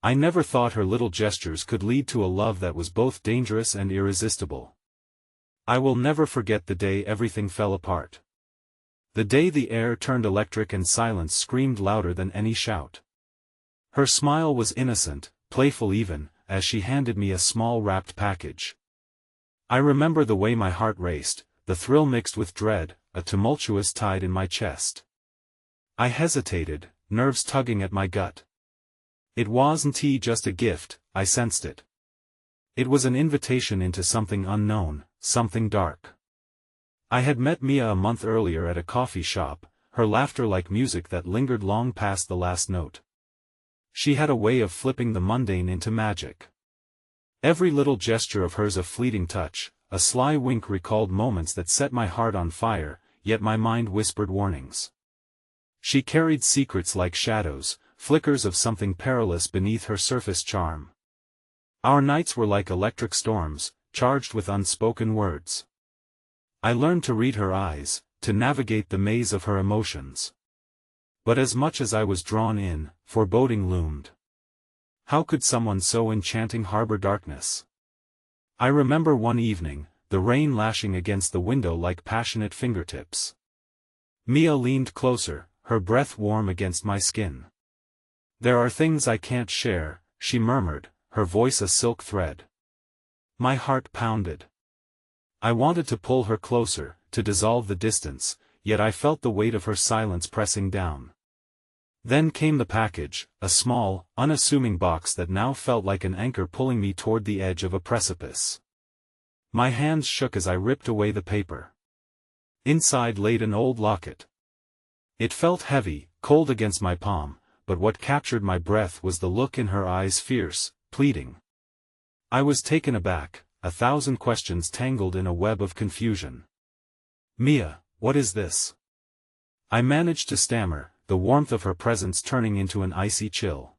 I never thought her little gestures could lead to a love that was both dangerous and irresistible. I will never forget the day everything fell apart. The day the air turned electric and silence screamed louder than any shout. Her smile was innocent, playful even, as she handed me a small wrapped package. I remember the way my heart raced, the thrill mixed with dread, a tumultuous tide in my chest. I hesitated, nerves tugging at my gut. It wasn't just a gift, I sensed it. It was an invitation into something unknown, something dark. I had met Mia a month earlier at a coffee shop, her laughter like music that lingered long past the last note. She had a way of flipping the mundane into magic. Every little gesture of hers a fleeting touch, a sly wink recalled moments that set my heart on fire, yet my mind whispered warnings. She carried secrets like shadows, flickers of something perilous beneath her surface charm. Our nights were like electric storms, charged with unspoken words. I learned to read her eyes, to navigate the maze of her emotions. But as much as I was drawn in, foreboding loomed. How could someone so enchanting harbor darkness? I remember one evening, the rain lashing against the window like passionate fingertips. Mia leaned closer, her breath warm against my skin. "There are things I can't share," she murmured, her voice a silk thread. My heart pounded. I wanted to pull her closer, to dissolve the distance, yet I felt the weight of her silence pressing down. Then came the package, a small, unassuming box that now felt like an anchor pulling me toward the edge of a precipice. My hands shook as I ripped away the paper. Inside laid an old locket. It felt heavy, cold against my palm, but what captured my breath was the look in her eyes, fierce, pleading. I was taken aback, a thousand questions tangled in a web of confusion. "Mia, what is this?" I managed to stammer, the warmth of her presence turning into an icy chill.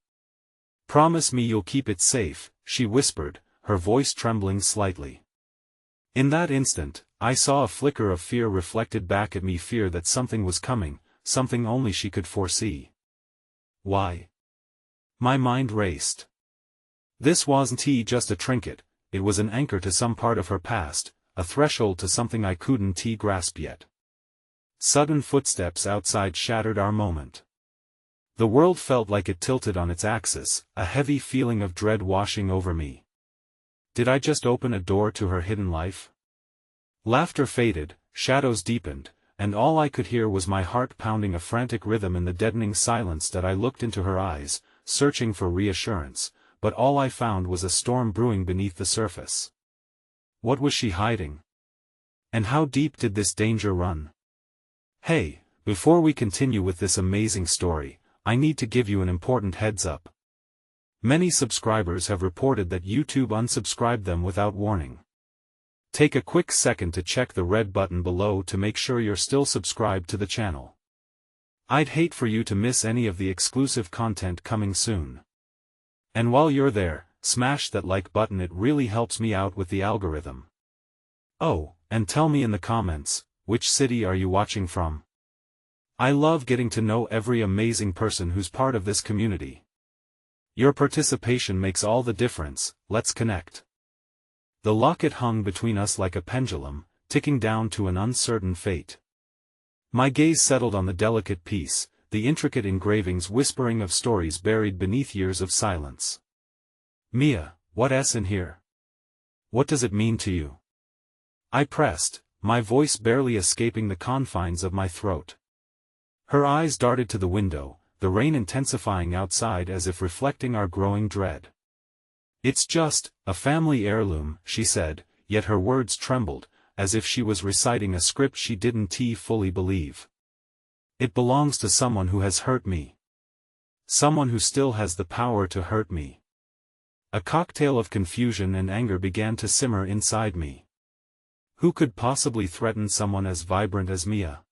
"Promise me you'll keep it safe," she whispered, her voice trembling slightly. In that instant, I saw a flicker of fear reflected back at me, fear that something was coming, something only she could foresee. Why? My mind raced. This wasn't just a trinket, it was an anchor to some part of her past, a threshold to something I couldn't grasp yet. Sudden footsteps outside shattered our moment. The world felt like it tilted on its axis, a heavy feeling of dread washing over me. Did I just open a door to her hidden life? Laughter faded, shadows deepened, and all I could hear was my heart pounding a frantic rhythm in the deadening silence that I looked into her eyes, searching for reassurance, but all I found was a storm brewing beneath the surface. What was she hiding? And how deep did this danger run? Hey, before we continue with this amazing story, I need to give you an important heads up. Many subscribers have reported that YouTube unsubscribed them without warning. Take a quick second to check the red button below to make sure you're still subscribed to the channel. I'd hate for you to miss any of the exclusive content coming soon. And while you're there, smash that like button, it really helps me out with the algorithm. Oh, and tell me in the comments, which city are you watching from? I love getting to know every amazing person who's part of this community. Your participation makes all the difference. Let's connect. The locket hung between us like a pendulum, ticking down to an uncertain fate. My gaze settled on the delicate piece, the intricate engravings whispering of stories buried beneath years of silence. "Mia, what's in here? What does it mean to you?" I pressed, my voice barely escaping the confines of my throat. Her eyes darted to the window, the rain intensifying outside as if reflecting our growing dread. "It's just a family heirloom," she said, yet her words trembled, as if she was reciting a script she didn't fully believe. "It belongs to someone who has hurt me. Someone who still has the power to hurt me." A cocktail of confusion and anger began to simmer inside me. Who could possibly threaten someone as vibrant as Mia?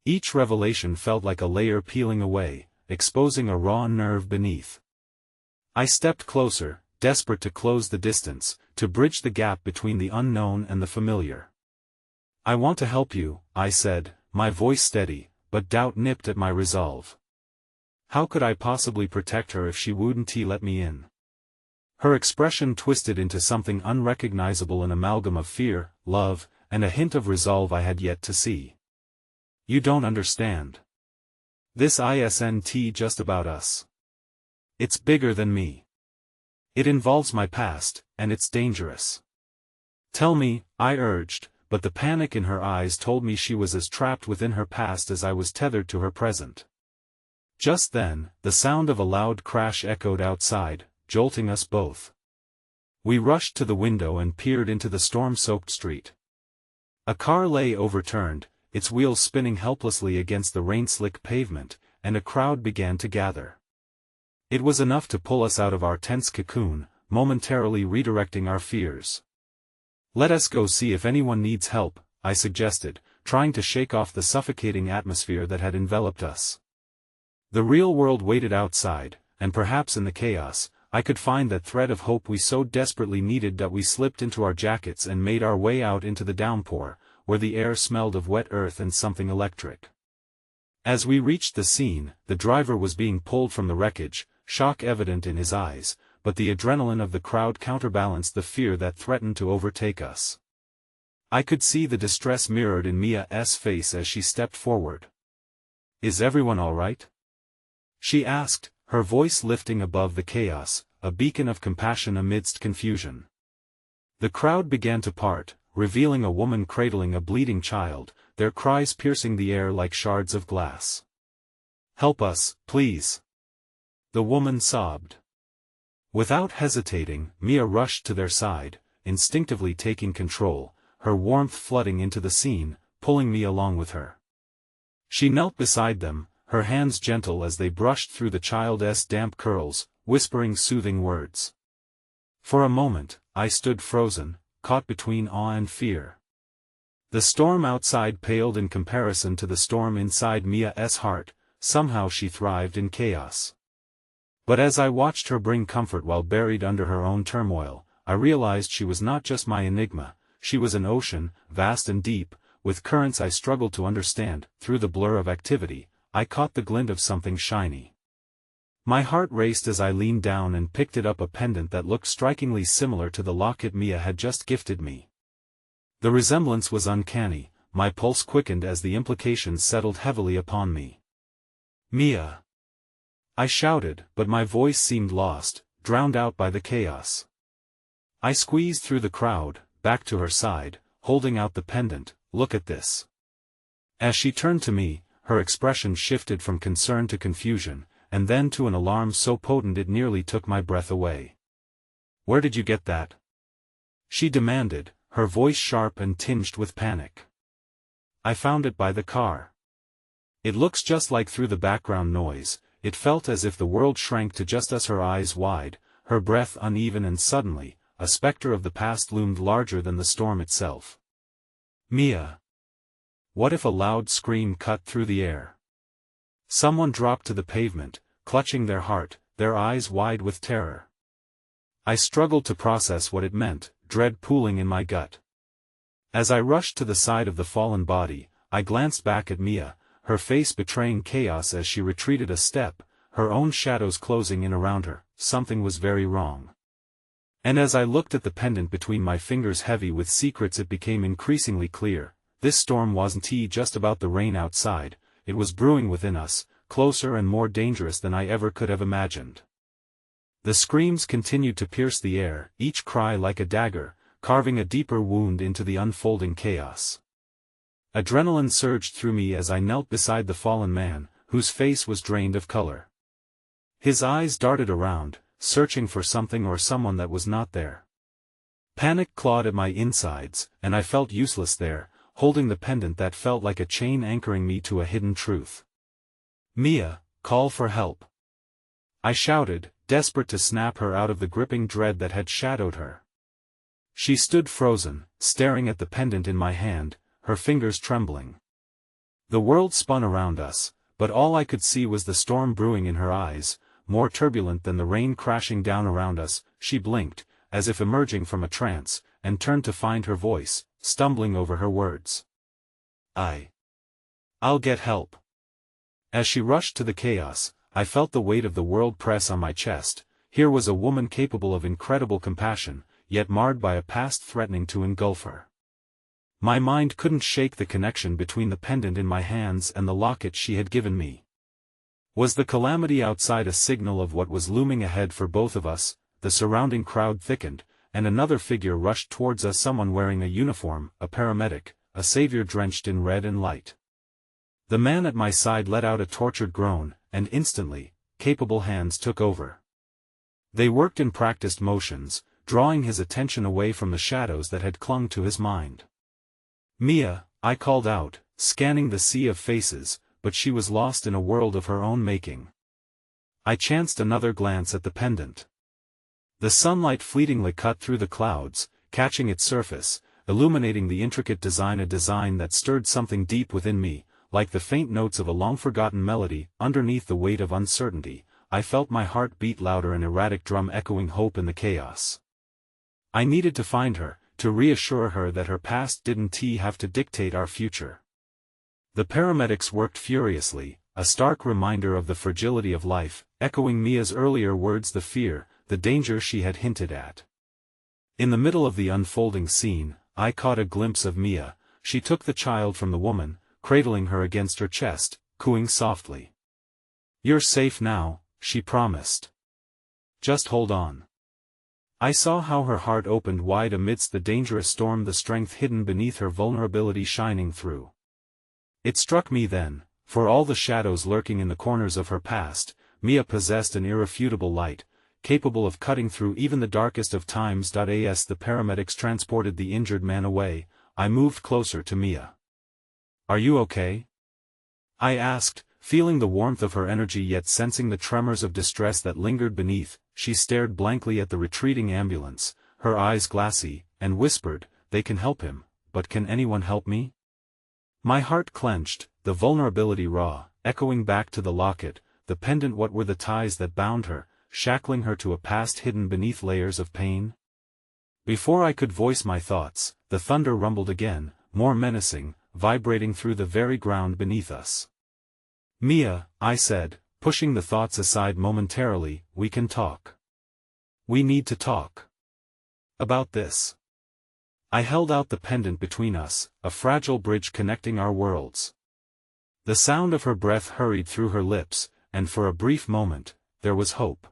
Each revelation felt like a layer peeling away, exposing a raw nerve beneath. I stepped closer, desperate to close the distance, to bridge the gap between the unknown and the familiar. "I want to help you," I said, my voice steady, but doubt nipped at my resolve. How could I possibly protect her if she wouldn't let me in? Her expression twisted into something unrecognizable, an amalgam of fear, love, and a hint of resolve I had yet to see. You don't understand. This isn't just about us. It's bigger than me. It involves my past, and it's dangerous. Tell me, I urged, but the panic in her eyes told me she was as trapped within her past as I was tethered to her present. Just then, the sound of a loud crash echoed outside, jolting us both. We rushed to the window and peered into the storm-soaked street. A car lay overturned, its wheels spinning helplessly against the rain-slick pavement, and a crowd began to gather. It was enough to pull us out of our tense cocoon, momentarily redirecting our fears. Let us go see if anyone needs help, I suggested, trying to shake off the suffocating atmosphere that had enveloped us. The real world waited outside, and perhaps in the chaos, I could find that thread of hope we so desperately needed that we slipped into our jackets and made our way out into the downpour, where the air smelled of wet earth and something electric. As we reached the scene, the driver was being pulled from the wreckage, shock evident in his eyes, but the adrenaline of the crowd counterbalanced the fear that threatened to overtake us. I could see the distress mirrored in Mia's face as she stepped forward. Is everyone all right? She asked, her voice lifting above the chaos, a beacon of compassion amidst confusion. The crowd began to part, revealing a woman cradling a bleeding child, their cries piercing the air like shards of glass. Help us, please. The woman sobbed. Without hesitating, Mia rushed to their side, instinctively taking control, her warmth flooding into the scene, pulling me along with her. She knelt beside them, her hands gentle as they brushed through the child's damp curls, whispering soothing words. For a moment, I stood frozen, caught between awe and fear. The storm outside paled in comparison to the storm inside Mia's heart. Somehow she thrived in chaos. But as I watched her bring comfort while buried under her own turmoil, I realized she was not just my enigma, she was an ocean, vast and deep, with currents I struggled to understand. Through the blur of activity, I caught the glint of something shiny. My heart raced as I leaned down and picked it up, a pendant that looked strikingly similar to the locket Mia had just gifted me. The resemblance was uncanny, my pulse quickened as the implications settled heavily upon me. Mia! I shouted, but my voice seemed lost, drowned out by the chaos. I squeezed through the crowd, back to her side, holding out the pendant. Look at this. As she turned to me, her expression shifted from concern to confusion, and then to an alarm so potent it nearly took my breath away. Where did you get that? She demanded, her voice sharp and tinged with panic. I found it by the car. It looks just like. Through the background noise, it felt as if the world shrank to just us, her eyes wide, her breath uneven, and suddenly, a specter of the past loomed larger than the storm itself. Mia! What if a loud scream cut through the air? Someone dropped to the pavement, clutching their heart, their eyes wide with terror. I struggled to process what it meant, dread pooling in my gut. As I rushed to the side of the fallen body, I glanced back at Mia, her face betraying chaos as she retreated a step, her own shadows closing in around her. Something was very wrong. And as I looked at the pendant between my fingers heavy with secrets, it became increasingly clear. This storm wasn't just about the rain outside, it was brewing within us, closer and more dangerous than I ever could have imagined. The screams continued to pierce the air, each cry like a dagger, carving a deeper wound into the unfolding chaos. Adrenaline surged through me as I knelt beside the fallen man, whose face was drained of color. His eyes darted around, searching for something or someone that was not there. Panic clawed at my insides, and I felt useless there, holding the pendant that felt like a chain anchoring me to a hidden truth. Mia, call for help! I shouted, desperate to snap her out of the gripping dread that had shadowed her. She stood frozen, staring at the pendant in my hand, her fingers trembling. The world spun around us, but all I could see was the storm brewing in her eyes, more turbulent than the rain crashing down around us. She blinked, as if emerging from a trance, and turned to find her voice, stumbling over her words. I'll get help. As she rushed to the chaos, I felt the weight of the world press on my chest. Here was a woman capable of incredible compassion, yet marred by a past threatening to engulf her. My mind couldn't shake the connection between the pendant in my hands and the locket she had given me. Was the calamity outside a signal of what was looming ahead for both of us? The surrounding crowd thickened, and another figure rushed towards us, someone wearing a uniform, a paramedic, a savior drenched in red and light. The man at my side let out a tortured groan, and instantly, capable hands took over. They worked in practiced motions, drawing his attention away from the shadows that had clung to his mind. "Mia," I called out, scanning the sea of faces, but she was lost in a world of her own making. I chanced another glance at the pendant. The sunlight fleetingly cut through the clouds, catching its surface, illuminating the intricate design, a design that stirred something deep within me, like the faint notes of a long-forgotten melody. Underneath the weight of uncertainty, I felt my heart beat louder, an erratic drum echoing hope in the chaos. I needed to find her, to reassure her that her past didn't have to dictate our future. The paramedics worked furiously, a stark reminder of the fragility of life, echoing Mia's earlier words, the fear, the danger she had hinted at. In the middle of the unfolding scene, I caught a glimpse of Mia. She took the child from the woman, cradling her against her chest, cooing softly. "You're safe now," she promised. "Just hold on." I saw how her heart opened wide amidst the dangerous storm, the strength hidden beneath her vulnerability shining through. It struck me then, for all the shadows lurking in the corners of her past, Mia possessed an irrefutable light, capable of cutting through even the darkest of times. As the paramedics transported the injured man away, I moved closer to Mia. "Are you okay?" I asked, feeling the warmth of her energy yet sensing the tremors of distress that lingered beneath. She stared blankly at the retreating ambulance, her eyes glassy, and whispered, "They can help him, but can anyone help me?" My heart clenched, the vulnerability raw, echoing back to the locket, the pendant. What were the ties that bound her, shackling her to a past hidden beneath layers of pain? Before I could voice my thoughts, the thunder rumbled again, more menacing, vibrating through the very ground beneath us. "Mia," I said, pushing the thoughts aside momentarily, "we can talk. We need to talk. About this." I held out the pendant between us, a fragile bridge connecting our worlds. The sound of her breath hurried through her lips, and for a brief moment, there was hope.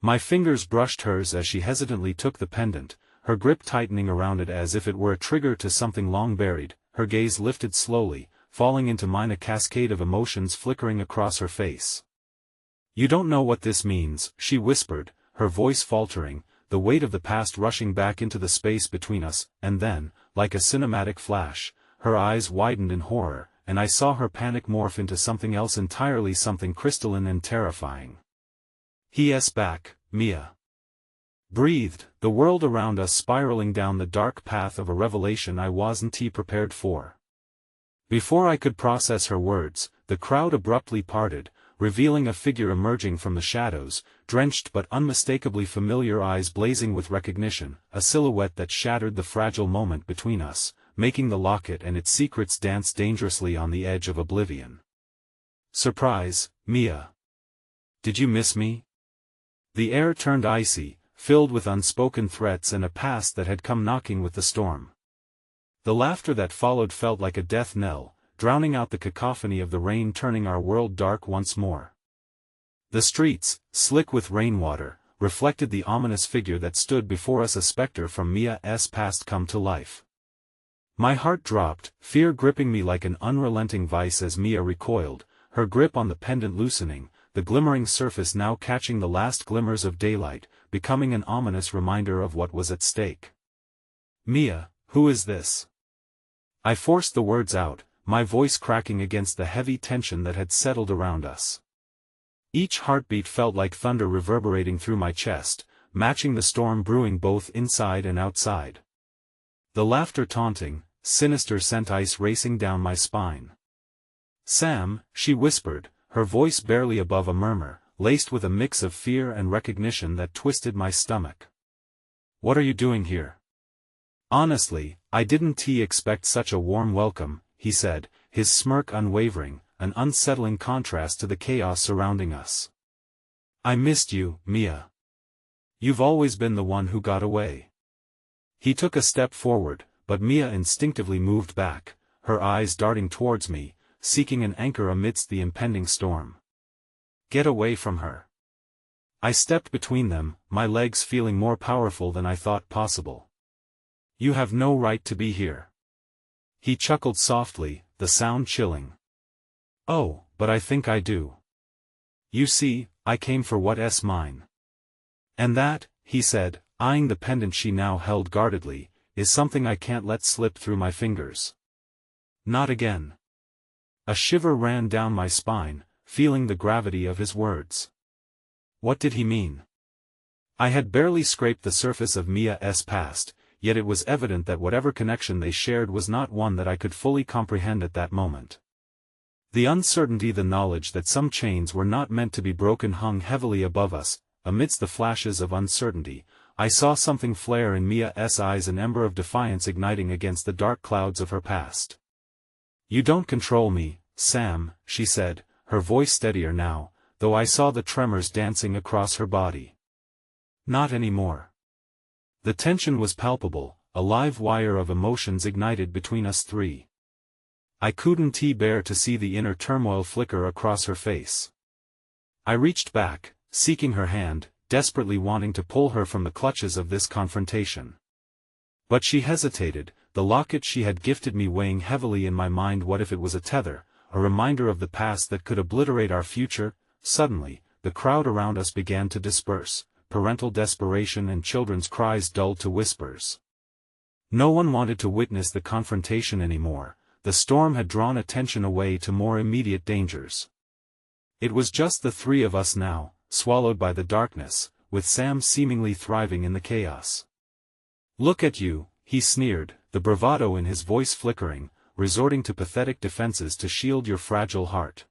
My fingers brushed hers as she hesitantly took the pendant, her grip tightening around it as if it were a trigger to something long buried. Her gaze lifted slowly, falling into mine, a cascade of emotions flickering across her face. "You don't know what this means," she whispered, her voice faltering, the weight of the past rushing back into the space between us. And then, like a cinematic flash, her eyes widened in horror, and I saw her panic morph into something else entirely, something crystalline and terrifying. "He's back," Mia breathed, the world around us spiraling down the dark path of a revelation I wasn't prepared for. Before I could process her words, the crowd abruptly parted, revealing a figure emerging from the shadows, drenched but unmistakably familiar, eyes blazing with recognition, a silhouette that shattered the fragile moment between us, making the locket and its secrets dance dangerously on the edge of oblivion. "Surprise, Mia. Did you miss me?" The air turned icy, filled with unspoken threats and a past that had come knocking with the storm. The laughter that followed felt like a death knell, drowning out the cacophony of the rain, turning our world dark once more. The streets, slick with rainwater, reflected the ominous figure that stood before us, a specter from Mia's past come to life. My heart dropped, fear gripping me like an unrelenting vice as Mia recoiled, her grip on the pendant loosening, the glimmering surface now catching the last glimmers of daylight, becoming an ominous reminder of what was at stake. "Mia, who is this?" I forced the words out, my voice cracking against the heavy tension that had settled around us. Each heartbeat felt like thunder reverberating through my chest, matching the storm brewing both inside and outside. The laughter taunting, sinister, sent ice racing down my spine. "Sam," she whispered, her voice barely above a murmur, laced with a mix of fear and recognition that twisted my stomach. "What are you doing here?" "Honestly, I didn't expect such a warm welcome," he said, his smirk unwavering, an unsettling contrast to the chaos surrounding us. "I missed you, Mia. You've always been the one who got away." He took a step forward, but Mia instinctively moved back, her eyes darting towards me, seeking an anchor amidst the impending storm. "Get away from her." I stepped between them, my legs feeling more powerful than I thought possible. "You have no right to be here." He chuckled softly, the sound chilling. "Oh, but I think I do. You see, I came for what's mine. And that," he said, eyeing the pendant she now held guardedly, "is something I can't let slip through my fingers. Not again." A shiver ran down my spine, feeling the gravity of his words. What did he mean? I had barely scraped the surface of Mia's past, yet it was evident that whatever connection they shared was not one that I could fully comprehend at that moment. The uncertainty, the knowledge that some chains were not meant to be broken hung heavily above us. Amidst the flashes of uncertainty, I saw something flare in Mia's eyes, an ember of defiance igniting against the dark clouds of her past. "You don't control me, Sam," she said, her voice steadier now, though I saw the tremors dancing across her body. "Not anymore." The tension was palpable, a live wire of emotions ignited between us three. I couldn't bear to see the inner turmoil flicker across her face. I reached back, seeking her hand, desperately wanting to pull her from the clutches of this confrontation. But she hesitated, the locket she had gifted me weighing heavily in my mind. What if it was a tether, a reminder of the past that could obliterate our future? Suddenly, the crowd around us began to disperse, parental desperation and children's cries dulled to whispers. No one wanted to witness the confrontation anymore. The storm had drawn attention away to more immediate dangers. It was just the three of us now, swallowed by the darkness, with Sam seemingly thriving in the chaos. "Look at you," he sneered, the bravado in his voice flickering, resorting to pathetic defenses to shield your fragile heart.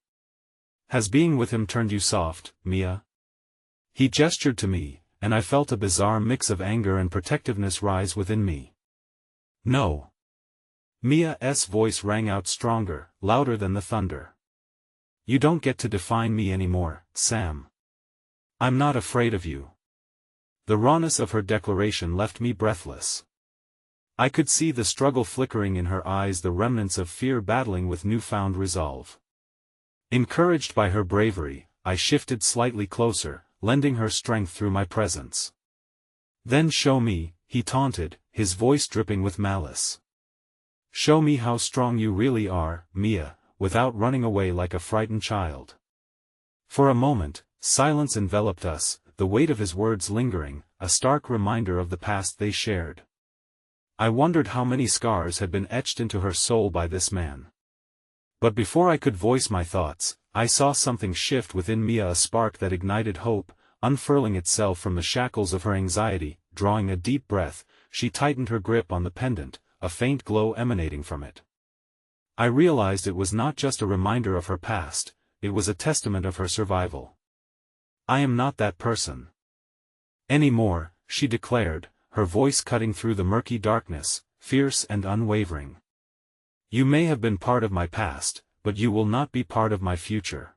"Has being with him turned you soft, Mia?" He gestured to me, and I felt a bizarre mix of anger and protectiveness rise within me. "No." Mia's voice rang out stronger, louder than the thunder. "You don't get to define me anymore, Sam. I'm not afraid of you." The rawness of her declaration left me breathless. I could see the struggle flickering in her eyes, the remnants of fear battling with newfound resolve. Encouraged by her bravery, I shifted slightly closer, lending her strength through my presence. "Then show me," he taunted, his voice dripping with malice. "Show me how strong you really are, Mia, without running away like a frightened child." For a moment, silence enveloped us, the weight of his words lingering, a stark reminder of the past they shared. I wondered how many scars had been etched into her soul by this man. But before I could voice my thoughts, I saw something shift within Mia, a spark that ignited hope, unfurling itself from the shackles of her anxiety. Drawing a deep breath, she tightened her grip on the pendant, a faint glow emanating from it. I realized it was not just a reminder of her past, it was a testament of her survival. "I am not that person anymore," she declared, her voice cutting through the murky darkness, fierce and unwavering. "You may have been part of my past, but you will not be part of my future."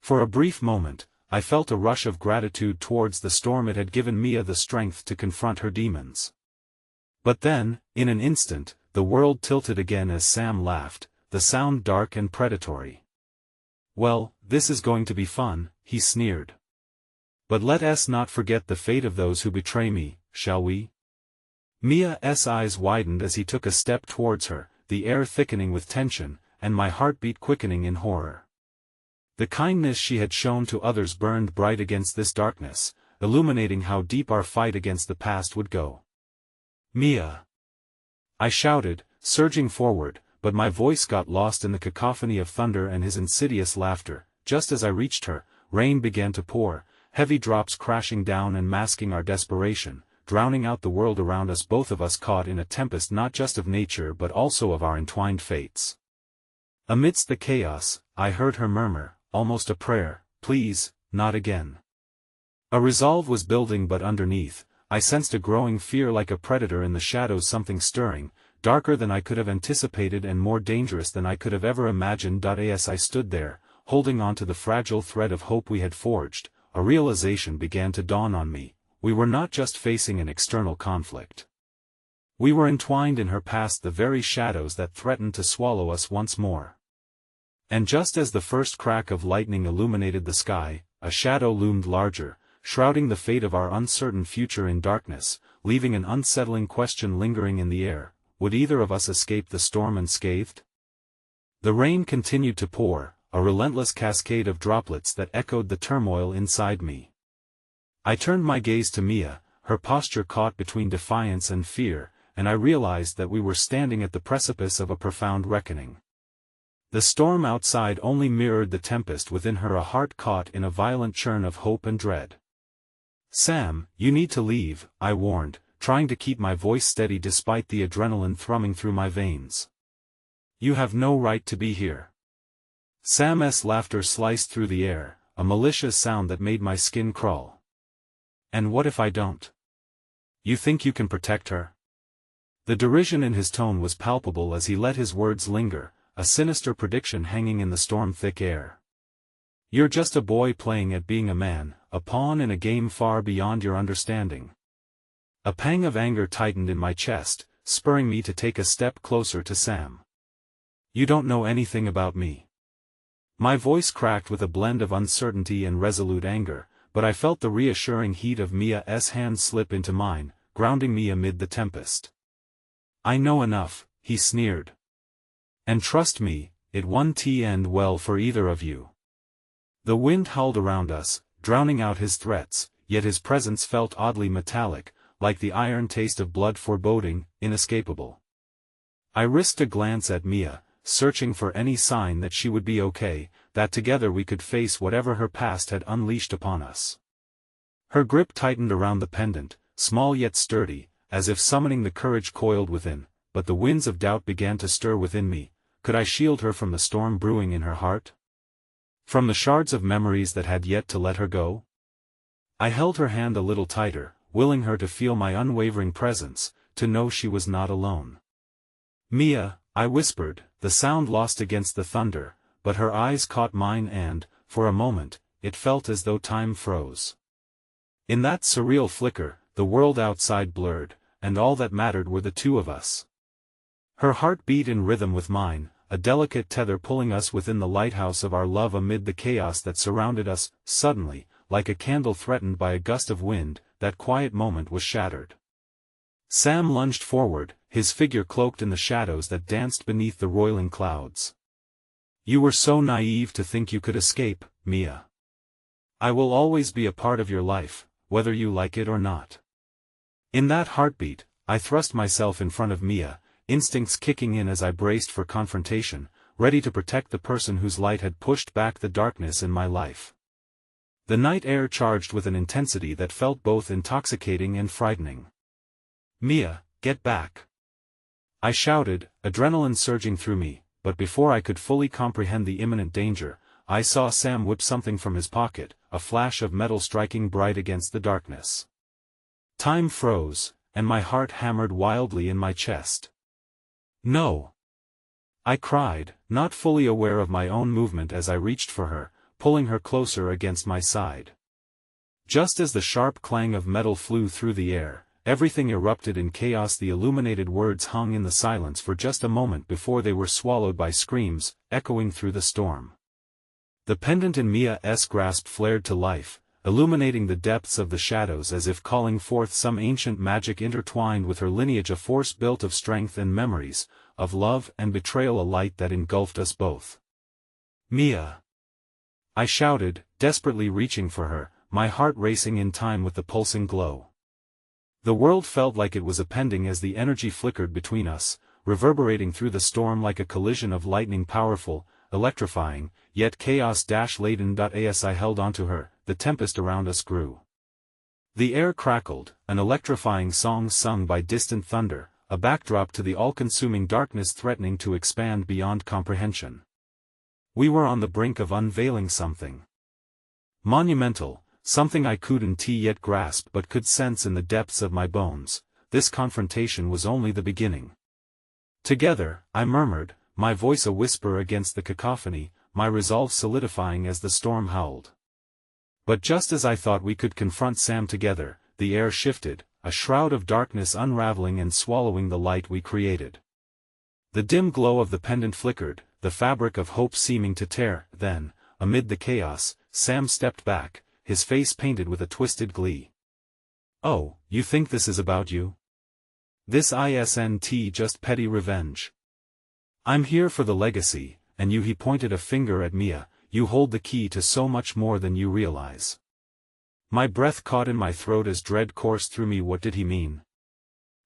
For a brief moment, I felt a rush of gratitude towards the storm. It had given Mia the strength to confront her demons. But then, in an instant, the world tilted again as Sam laughed, the sound dark and predatory. "Well, this is going to be fun," he sneered. "But let us not forget the fate of those who betray me, shall we?" Mia's eyes widened as he took a step towards her, the air thickening with tension, and my heartbeat quickening in horror. The kindness she had shown to others burned bright against this darkness, illuminating how deep our fight against the past would go. "Mia!" I shouted, surging forward, but my voice got lost in the cacophony of thunder and his insidious laughter. Just as I reached her, rain began to pour, heavy drops crashing down and masking our desperation, drowning out the world around us, both of us caught in a tempest not just of nature but also of our entwined fates. Amidst the chaos, I heard her murmur, almost a prayer, "Please, not again." A resolve was building, but underneath, I sensed a growing fear. Like a predator in the shadows, something stirring, darker than I could have anticipated and more dangerous than I could have ever imagined. As I stood there, holding on to the fragile thread of hope we had forged, a realization began to dawn on me. We were not just facing an external conflict. We were entwined in her past, the very shadows that threatened to swallow us once more. And just as the first crack of lightning illuminated the sky, a shadow loomed larger, shrouding the fate of our uncertain future in darkness, leaving an unsettling question lingering in the air: would either of us escape the storm unscathed? The rain continued to pour, a relentless cascade of droplets that echoed the turmoil inside me. I turned my gaze to Mia, her posture caught between defiance and fear, and I realized that we were standing at the precipice of a profound reckoning. The storm outside only mirrored the tempest within her, a heart caught in a violent churn of hope and dread. "Sam, you need to leave," I warned, trying to keep my voice steady despite the adrenaline thrumming through my veins. "You have no right to be here." Sam's laughter sliced through the air, a malicious sound that made my skin crawl. "And what if I don't? You think you can protect her?" The derision in his tone was palpable as he let his words linger, a sinister prediction hanging in the storm-thick air. "You're just a boy playing at being a man, a pawn in a game far beyond your understanding." A pang of anger tightened in my chest, spurring me to take a step closer to Sam. "You don't know anything about me." My voice cracked with a blend of uncertainty and resolute anger, but I felt the reassuring heat of Mia's hand slip into mine, grounding me amid the tempest. "I know enough," he sneered. "And trust me, it won't end well for either of you." The wind howled around us, drowning out his threats, yet his presence felt oddly metallic, like the iron taste of blood, foreboding, inescapable. I risked a glance at Mia, searching for any sign that she would be okay, that together we could face whatever her past had unleashed upon us. Her grip tightened around the pendant, small yet sturdy, as if summoning the courage coiled within, but the winds of doubt began to stir within me. Could I shield her from the storm brewing in her heart? From the shards of memories that had yet to let her go? I held her hand a little tighter, willing her to feel my unwavering presence, to know she was not alone. "Mia," I whispered, the sound lost against the thunder, but her eyes caught mine and, for a moment, it felt as though time froze. In that surreal flicker, the world outside blurred, and all that mattered were the two of us. Her heart beat in rhythm with mine, a delicate tether pulling us within the lighthouse of our love amid the chaos that surrounded us. Suddenly, like a candle threatened by a gust of wind, that quiet moment was shattered. Sam lunged forward, his figure cloaked in the shadows that danced beneath the roiling clouds. "You were so naive to think you could escape, Mia. I will always be a part of your life, whether you like it or not." In that heartbeat, I thrust myself in front of Mia, instincts kicking in as I braced for confrontation, ready to protect the person whose light had pushed back the darkness in my life. The night air charged with an intensity that felt both intoxicating and frightening. "Mia, get back!" I shouted, adrenaline surging through me, but before I could fully comprehend the imminent danger, I saw Sam whip something from his pocket, a flash of metal striking bright against the darkness. Time froze, and my heart hammered wildly in my chest. "No!" I cried, not fully aware of my own movement as I reached for her, pulling her closer against my side. Just as the sharp clang of metal flew through the air, everything erupted in chaos. The illuminated words hung in the silence for just a moment before they were swallowed by screams, echoing through the storm. The pendant in Mia's grasp flared to life, illuminating the depths of the shadows as if calling forth some ancient magic intertwined with her lineage, a force built of strength and memories, of love and betrayal, a light that engulfed us both. "Mia!" I shouted, desperately reaching for her, my heart racing in time with the pulsing glow. The world felt like it was appending as the energy flickered between us, reverberating through the storm like a collision of lightning, powerful, electrifying, yet chaos-laden. As I held onto her, the tempest around us grew. The air crackled, an electrifying song sung by distant thunder, a backdrop to the all-consuming darkness threatening to expand beyond comprehension. We were on the brink of unveiling something monumental, something I couldn't yet grasp but could sense in the depths of my bones. This confrontation was only the beginning. Together, I murmured, my voice a whisper against the cacophony, my resolve solidifying as the storm howled. But just as I thought we could confront Sam together, the air shifted, a shroud of darkness unraveling and swallowing the light we created. The dim glow of the pendant flickered, the fabric of hope seeming to tear. Then, amid the chaos, Sam stepped back, his face painted with a twisted glee. "Oh, you think this is about you? This isn't just petty revenge. I'm here for the legacy, and you." He pointed a finger at Mia. "You hold the key to so much more than you realize." My breath caught in my throat as dread coursed through me. What did he mean?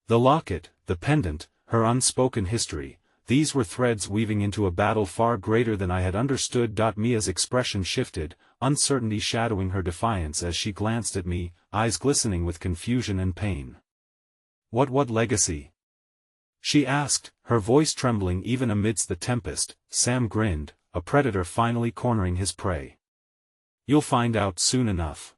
The locket, the pendant, her unspoken history, these were threads weaving into a battle far greater than I had understood. Mia's expression shifted, uncertainty shadowing her defiance as she glanced at me, eyes glistening with confusion and pain. What legacy?" she asked, her voice trembling even amidst the tempest. Sam grinned, a predator finally cornering his prey. "You'll find out soon enough."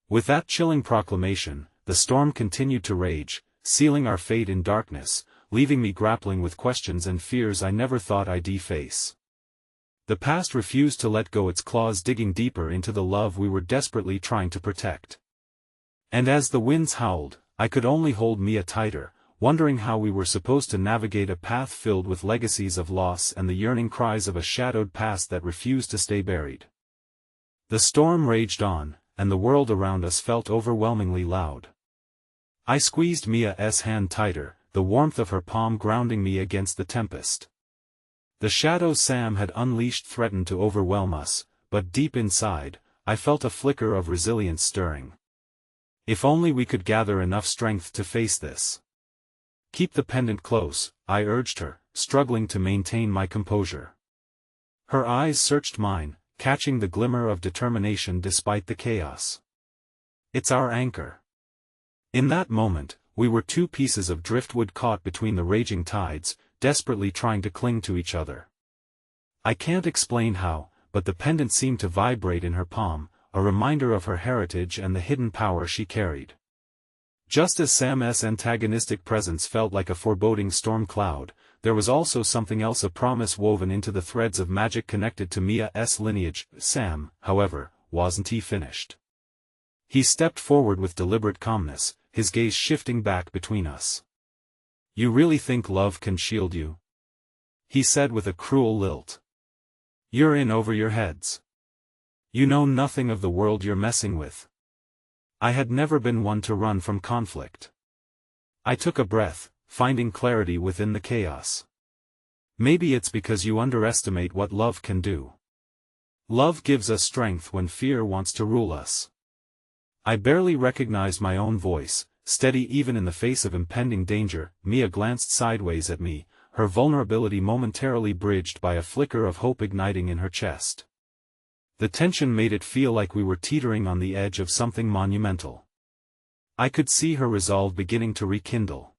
With that chilling proclamation, the storm continued to rage, sealing our fate in darkness, leaving me grappling with questions and fears I never thought I'd face. The past refused to let go, its claws digging deeper into the love we were desperately trying to protect. And as the winds howled, I could only hold Mia tighter, wondering how we were supposed to navigate a path filled with legacies of loss and the yearning cries of a shadowed past that refused to stay buried. The storm raged on, and the world around us felt overwhelmingly loud. I squeezed Mia's hand tighter, the warmth of her palm grounding me against the tempest. The shadows Sam had unleashed threatened to overwhelm us, but deep inside, I felt a flicker of resilience stirring. If only we could gather enough strength to face this. "Keep the pendant close," I urged her, struggling to maintain my composure. Her eyes searched mine, catching the glimmer of determination despite the chaos. "It's our anchor." In that moment, we were two pieces of driftwood caught between the raging tides, desperately trying to cling to each other. I can't explain how, but the pendant seemed to vibrate in her palm, a reminder of her heritage and the hidden power she carried. Just as Sam's antagonistic presence felt like a foreboding storm cloud, there was also something else, a promise woven into the threads of magic connected to Mia's lineage. Sam, however, wasn't finished. He stepped forward with deliberate calmness, his gaze shifting back between us. "You really think love can shield you?" he said with a cruel lilt. "You're in over your heads. You know nothing of the world you're messing with." I had never been one to run from conflict. I took a breath, finding clarity within the chaos. "Maybe it's because you underestimate what love can do. Love gives us strength when fear wants to rule us." I barely recognized my own voice, steady even in the face of impending danger. Mia glanced sideways at me, her vulnerability momentarily bridged by a flicker of hope igniting in her chest. The tension made it feel like we were teetering on the edge of something monumental. I could see her resolve beginning to rekindle.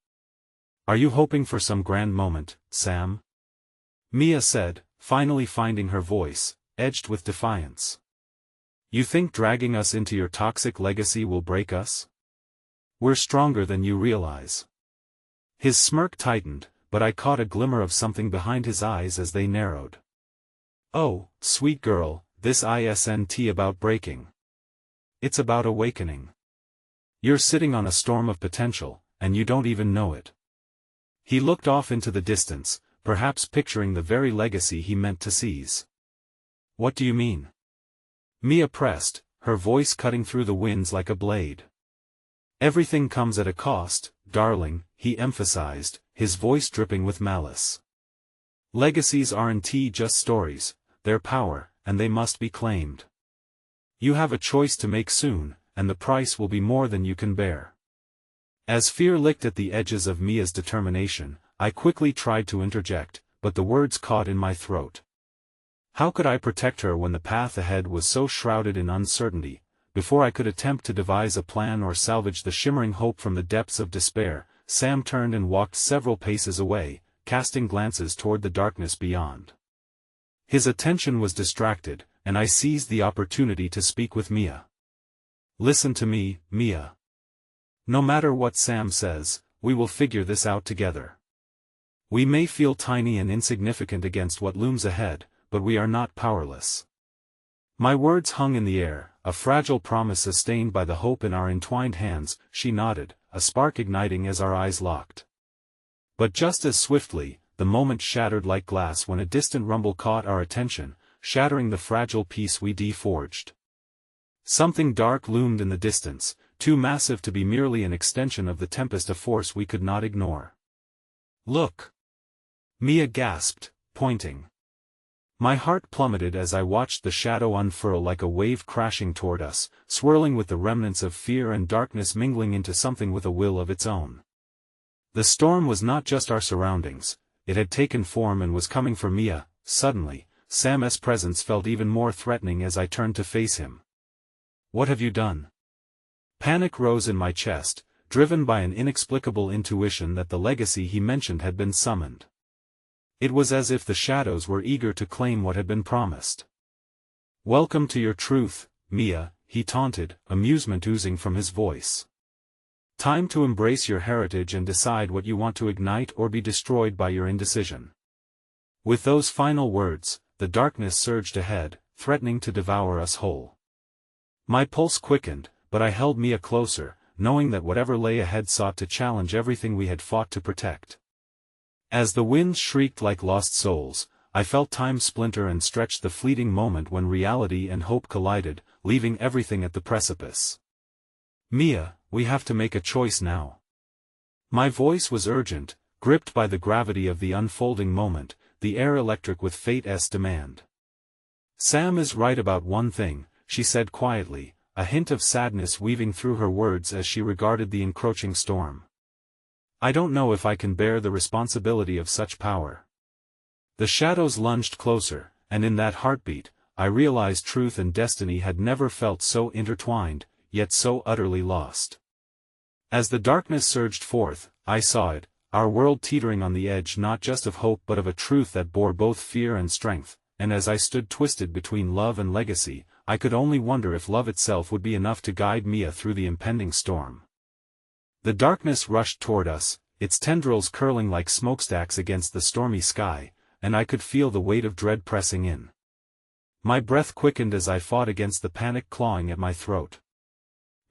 "Are you hoping for some grand moment, Sam?" Mia said, finally finding her voice, edged with defiance. "You think dragging us into your toxic legacy will break us? We're stronger than you realize." His smirk tightened, but I caught a glimmer of something behind his eyes as they narrowed. "Oh, sweet girl, this isn't about breaking. It's about awakening. You're sitting on a storm of potential, and you don't even know it." He looked off into the distance, perhaps picturing the very legacy he meant to seize. "What do you mean?" Mia pressed, her voice cutting through the winds like a blade. "Everything comes at a cost, darling," he emphasized, his voice dripping with malice. "Legacies aren't just stories, they're power, and they must be claimed. You have a choice to make soon, and the price will be more than you can bear." As fear licked at the edges of Mia's determination, I quickly tried to interject, but the words caught in my throat. How could I protect her when the path ahead was so shrouded in uncertainty? Before I could attempt to devise a plan or salvage the shimmering hope from the depths of despair, Sam turned and walked several paces away, casting glances toward the darkness beyond. His attention was distracted, and I seized the opportunity to speak with Mia. "Listen to me, Mia. No matter what Sam says, we will figure this out together. We may feel tiny and insignificant against what looms ahead, but we are not powerless. My words hung in the air, a fragile promise sustained by the hope in our entwined hands. She nodded, a spark igniting as our eyes locked. But just as swiftly, the moment shattered like glass when a distant rumble caught our attention, shattering the fragile peace we forged. Something dark loomed in the distance, too massive to be merely an extension of the tempest, a force we could not ignore. "Look!" Mia gasped, pointing. My heart plummeted as I watched the shadow unfurl like a wave crashing toward us, swirling with the remnants of fear and darkness mingling into something with a will of its own. The storm was not just our surroundings, it had taken form and was coming for Mia. Suddenly, Sam's presence felt even more threatening as I turned to face him. "What have you done?" Panic rose in my chest, driven by an inexplicable intuition that the legacy he mentioned had been summoned. It was as if the shadows were eager to claim what had been promised. "Welcome to your truth, Mia," he taunted, amusement oozing from his voice. "Time to embrace your heritage and decide what you want to ignite or be destroyed by your indecision." With those final words, the darkness surged ahead, threatening to devour us whole. My pulse quickened, but I held Mia closer, knowing that whatever lay ahead sought to challenge everything we had fought to protect. As the winds shrieked like lost souls, I felt time splinter and stretch the fleeting moment when reality and hope collided, leaving everything at the precipice. "Mia, we have to make a choice now." My voice was urgent, gripped by the gravity of the unfolding moment, the air electric with fate's demand. "Sam is right about one thing," she said quietly, a hint of sadness weaving through her words as she regarded the encroaching storm. "I don't know if I can bear the responsibility of such power." The shadows lunged closer, and in that heartbeat, I realized truth and destiny had never felt so intertwined, yet so utterly lost. As the darkness surged forth, I saw it, our world teetering on the edge not just of hope but of a truth that bore both fear and strength, and as I stood twisted between love and legacy, I could only wonder if love itself would be enough to guide Mia through the impending storm. The darkness rushed toward us, its tendrils curling like smokestacks against the stormy sky, and I could feel the weight of dread pressing in. My breath quickened as I fought against the panic clawing at my throat.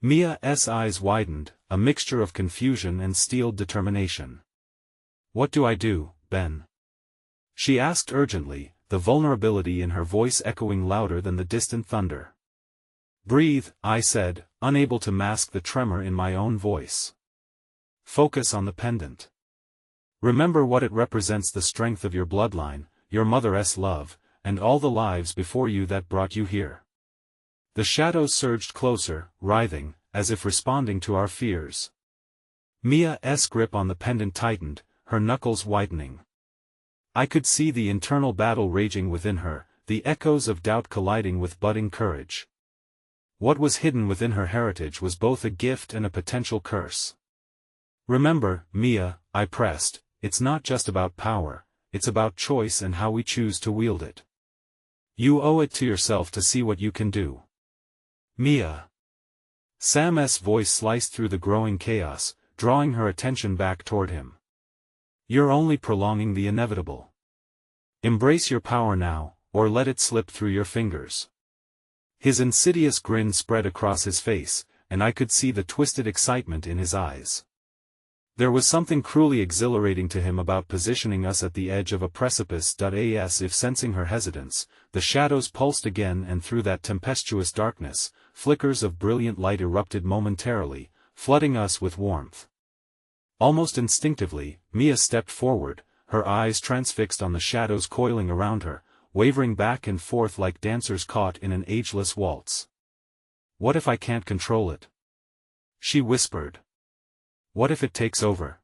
Mia's eyes widened, a mixture of confusion and steeled determination. "What do I do, Ben?" she asked urgently, the vulnerability in her voice echoing louder than the distant thunder. "Breathe," I said, unable to mask the tremor in my own voice. "Focus on the pendant. Remember what it represents, the strength of your bloodline, your mother's love, and all the lives before you that brought you here." The shadows surged closer, writhing, as if responding to our fears. Mia's grip on the pendant tightened, her knuckles whitening. I could see the internal battle raging within her, the echoes of doubt colliding with budding courage. What was hidden within her heritage was both a gift and a potential curse. "Remember, Mia," I pressed, "it's not just about power, it's about choice and how we choose to wield it. You owe it to yourself to see what you can do." "Mia." Sam's voice sliced through the growing chaos, drawing her attention back toward him. "You're only prolonging the inevitable. Embrace your power now, or let it slip through your fingers." His insidious grin spread across his face, and I could see the twisted excitement in his eyes. There was something cruelly exhilarating to him about positioning us at the edge of a precipice. As if sensing her hesitance, the shadows pulsed again, and through that tempestuous darkness, flickers of brilliant light erupted momentarily, flooding us with warmth. Almost instinctively, Mia stepped forward, her eyes transfixed on the shadows coiling around her, wavering back and forth like dancers caught in an ageless waltz. "What if I can't control it?" she whispered. "What if it takes over?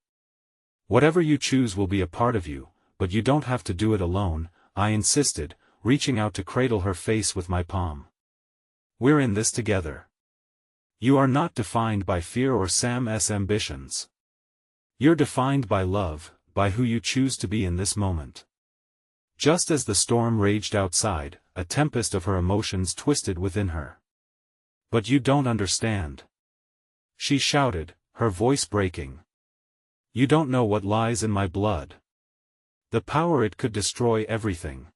Whatever you choose will be a part of you, but you don't have to do it alone," I insisted, reaching out to cradle her face with my palm. "We're in this together. You are not defined by fear or Sam's ambitions. You're defined by love, by who you choose to be in this moment." Just as the storm raged outside, a tempest of her emotions twisted within her. "But you don't understand," she shouted, her voice breaking. "You don't know what lies in my blood. The power it could destroy everything.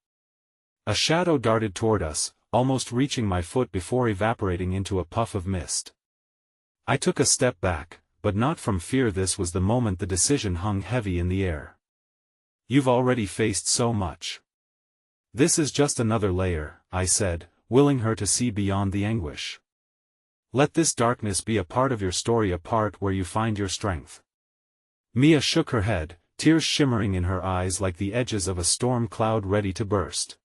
A shadow darted toward us, almost reaching my foot before evaporating into a puff of mist. I took a step back, but not from fear. This was the moment the decision hung heavy in the air. You've already faced so much. This is just another layer, I said, willing her to see beyond the anguish. Let this darkness be a part of your story, a part where you find your strength. Mia shook her head, tears shimmering in her eyes like the edges of a storm cloud ready to burst.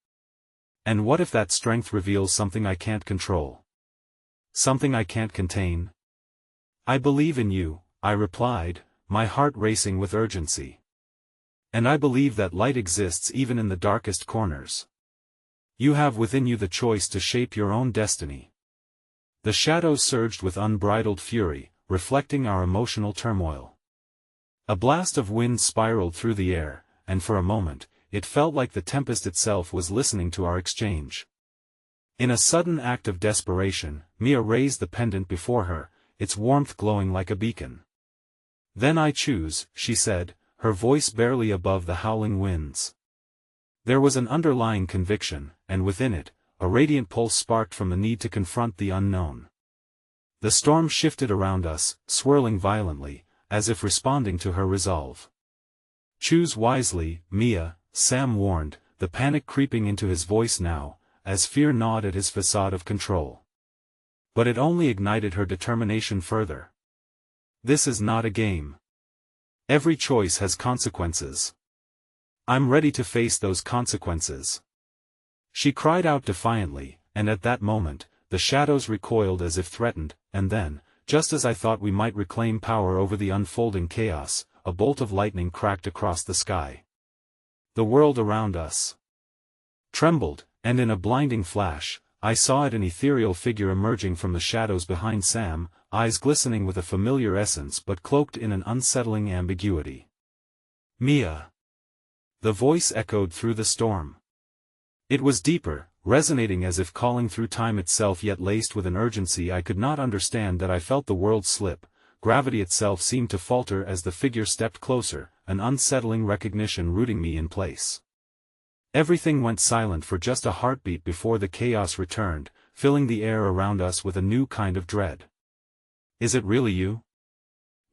And what if that strength reveals something I can't control? Something I can't contain? I believe in you, I replied, my heart racing with urgency. And I believe that light exists even in the darkest corners. You have within you the choice to shape your own destiny. The shadows surged with unbridled fury, reflecting our emotional turmoil. A blast of wind spiraled through the air, and for a moment, it felt like the tempest itself was listening to our exchange. In a sudden act of desperation, Mia raised the pendant before her, its warmth glowing like a beacon. Then I choose, she said, her voice barely above the howling winds. There was an underlying conviction, and within it, a radiant pulse sparked from the need to confront the unknown. The storm shifted around us, swirling violently, as if responding to her resolve. Choose wisely, Mia, Sam warned, the panic creeping into his voice now, as fear gnawed at his facade of control. But it only ignited her determination further. This is not a game. Every choice has consequences. I'm ready to face those consequences. She cried out defiantly, and at that moment, the shadows recoiled as if threatened, and then, just as I thought we might reclaim power over the unfolding chaos, a bolt of lightning cracked across the sky. The world around us trembled, and in a blinding flash, I saw it, an ethereal figure emerging from the shadows behind Sam, eyes glistening with a familiar essence but cloaked in an unsettling ambiguity. Mia. The voice echoed through the storm. It was deeper, resonating as if calling through time itself, yet laced with an urgency I could not understand. That I felt the world slip, gravity itself seemed to falter as the figure stepped closer, an unsettling recognition rooting me in place. Everything went silent for just a heartbeat before the chaos returned, filling the air around us with a new kind of dread. Is it really you?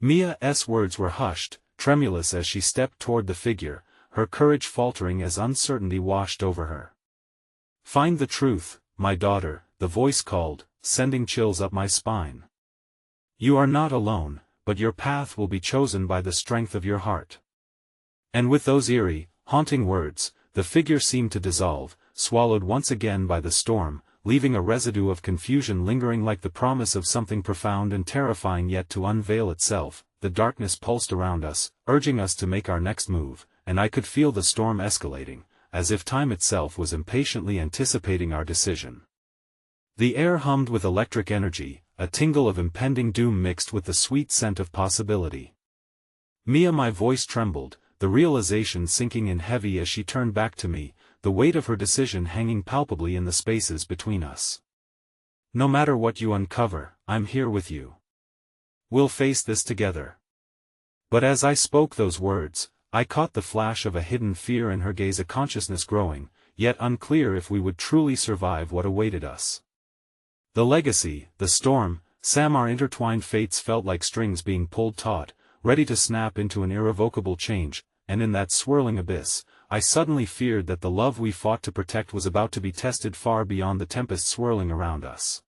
Mia's words were hushed, tremulous as she stepped toward the figure, her courage faltering as uncertainty washed over her. Find the truth, my daughter, the voice called, sending chills up my spine. You are not alone, but your path will be chosen by the strength of your heart. And with those eerie, haunting words, the figure seemed to dissolve, swallowed once again by the storm, leaving a residue of confusion lingering like the promise of something profound and terrifying yet to unveil itself. The darkness pulsed around us, urging us to make our next move, and I could feel the storm escalating, as if time itself was impatiently anticipating our decision. The air hummed with electric energy, a tingle of impending doom mixed with the sweet scent of possibility. Mia, my voice trembled, the realization sinking in heavy as she turned back to me, the weight of her decision hanging palpably in the spaces between us. No matter what you uncover, I'm here with you. We'll face this together. But as I spoke those words, I caught the flash of a hidden fear in her gaze, a consciousness growing, yet unclear if we would truly survive what awaited us. The legacy, the storm, Sam, our intertwined fates felt like strings being pulled taut, ready to snap into an irrevocable change, and in that swirling abyss, I suddenly feared that the love we fought to protect was about to be tested far beyond the tempest swirling around us.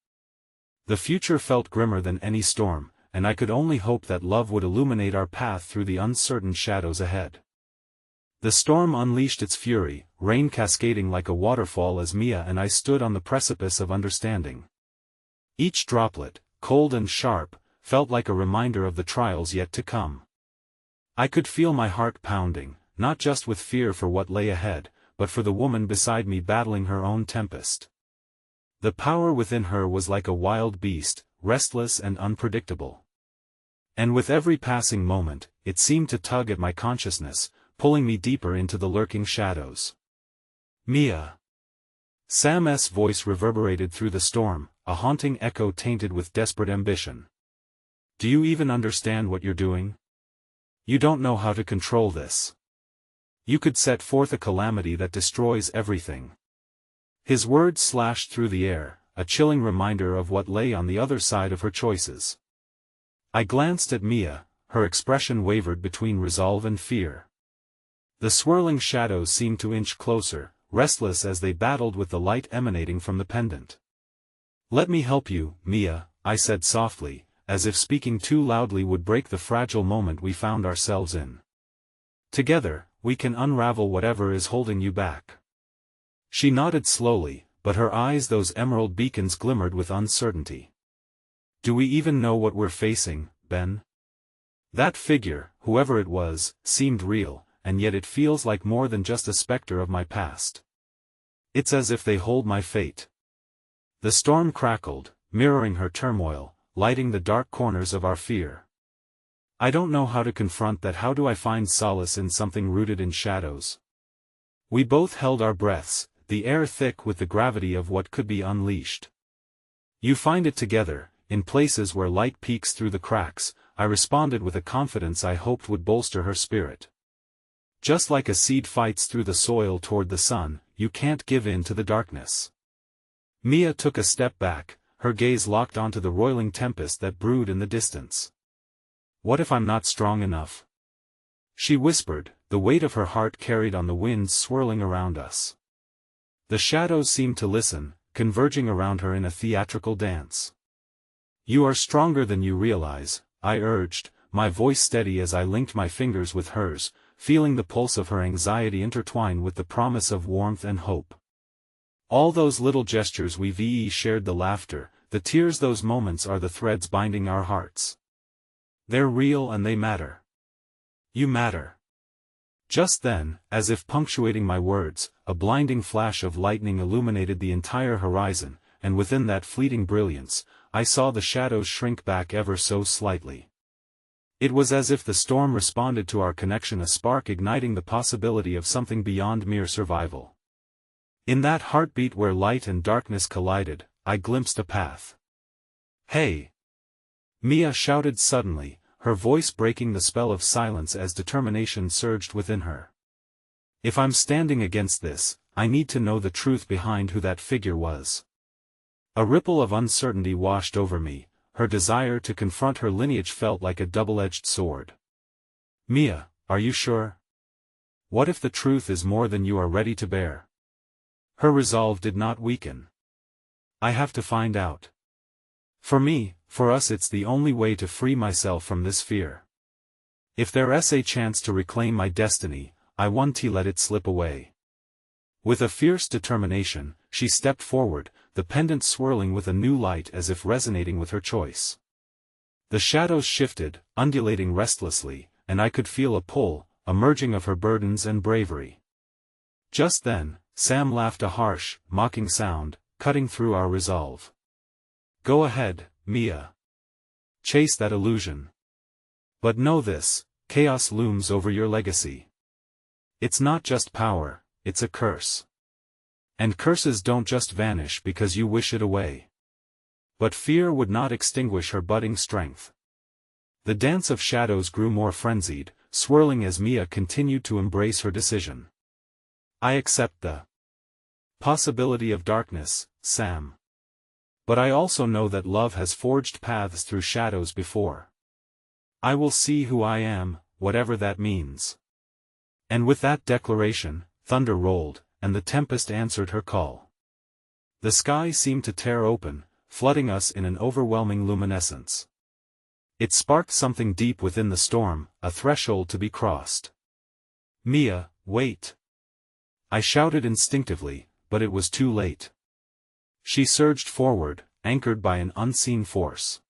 The future felt grimmer than any storm, and I could only hope that love would illuminate our path through the uncertain shadows ahead. The storm unleashed its fury, rain cascading like a waterfall as Mia and I stood on the precipice of understanding. Each droplet, cold and sharp, felt like a reminder of the trials yet to come. I could feel my heart pounding, not just with fear for what lay ahead, but for the woman beside me battling her own tempest. The power within her was like a wild beast, restless and unpredictable. And with every passing moment, it seemed to tug at my consciousness, pulling me deeper into the lurking shadows. Mia. Sam's voice reverberated through the storm, a haunting echo tainted with desperate ambition. Do you even understand what you're doing? You don't know how to control this. You could set forth a calamity that destroys everything. His words slashed through the air, a chilling reminder of what lay on the other side of her choices. I glanced at Mia, her expression wavered between resolve and fear. The swirling shadows seemed to inch closer, restless as they battled with the light emanating from the pendant. "Let me help you, Mia," I said softly, as if speaking too loudly would break the fragile moment we found ourselves in. "Together, we can unravel whatever is holding you back." She nodded slowly, but her eyes, those emerald beacons, glimmered with uncertainty. "Do we even know what we're facing, Ben?" That figure, whoever it was, seemed real, and yet it feels like more than just a specter of my past. It's as if they hold my fate. The storm crackled, mirroring her turmoil, lighting the dark corners of our fear. I don't know how to confront that. How do I find solace in something rooted in shadows? We both held our breaths, the air thick with the gravity of what could be unleashed. "You find it together, in places where light peeks through the cracks," I responded with a confidence I hoped would bolster her spirit. "Just like a seed fights through the soil toward the sun, you can't give in to the darkness." Mia took a step back, her gaze locked onto the roiling tempest that brewed in the distance. "What if I'm not strong enough?" she whispered, the weight of her heart carried on the winds swirling around us. The shadows seemed to listen, converging around her in a theatrical dance. "You are stronger than you realize," I urged, my voice steady as I linked my fingers with hers, feeling the pulse of her anxiety intertwine with the promise of warmth and hope. All those little gestures we shared, the laughter, the tears, those moments are the threads binding our hearts. They're real and they matter. You matter. Just then, as if punctuating my words, a blinding flash of lightning illuminated the entire horizon, and within that fleeting brilliance, I saw the shadows shrink back ever so slightly. It was as if the storm responded to our connection, a spark igniting the possibility of something beyond mere survival. In that heartbeat where light and darkness collided, I glimpsed a path. "Hey!" Mia shouted suddenly, her voice breaking the spell of silence as determination surged within her. "If I'm standing against this, I need to know the truth behind who that figure was." A ripple of uncertainty washed over me, her desire to confront her lineage felt like a double-edged sword. "Mia, are you sure? What if the truth is more than you are ready to bear?" Her resolve did not weaken. "I have to find out. For me, for us, it's the only way to free myself from this fear. If there's a chance to reclaim my destiny, I won't let it slip away." With a fierce determination, she stepped forward, the pendant swirling with a new light as if resonating with her choice. The shadows shifted, undulating restlessly, and I could feel a pull, a merging of her burdens and bravery. Just then, Sam laughed, a harsh, mocking sound, cutting through our resolve. "Go ahead, Mia. Chase that illusion. But know this, chaos looms over your legacy. It's not just power, it's a curse. And curses don't just vanish because you wish it away." But fear would not extinguish her budding strength. The dance of shadows grew more frenzied, swirling as Mia continued to embrace her decision. "I accept the possibility of darkness, Sam. But I also know that love has forged paths through shadows before. I will see who I am, whatever that means." And with that declaration, thunder rolled, and the tempest answered her call. The sky seemed to tear open, flooding us in an overwhelming luminescence. It sparked something deep within the storm, a threshold to be crossed. "Mia, wait!" I shouted instinctively, but it was too late. She surged forward, anchored by an unseen force.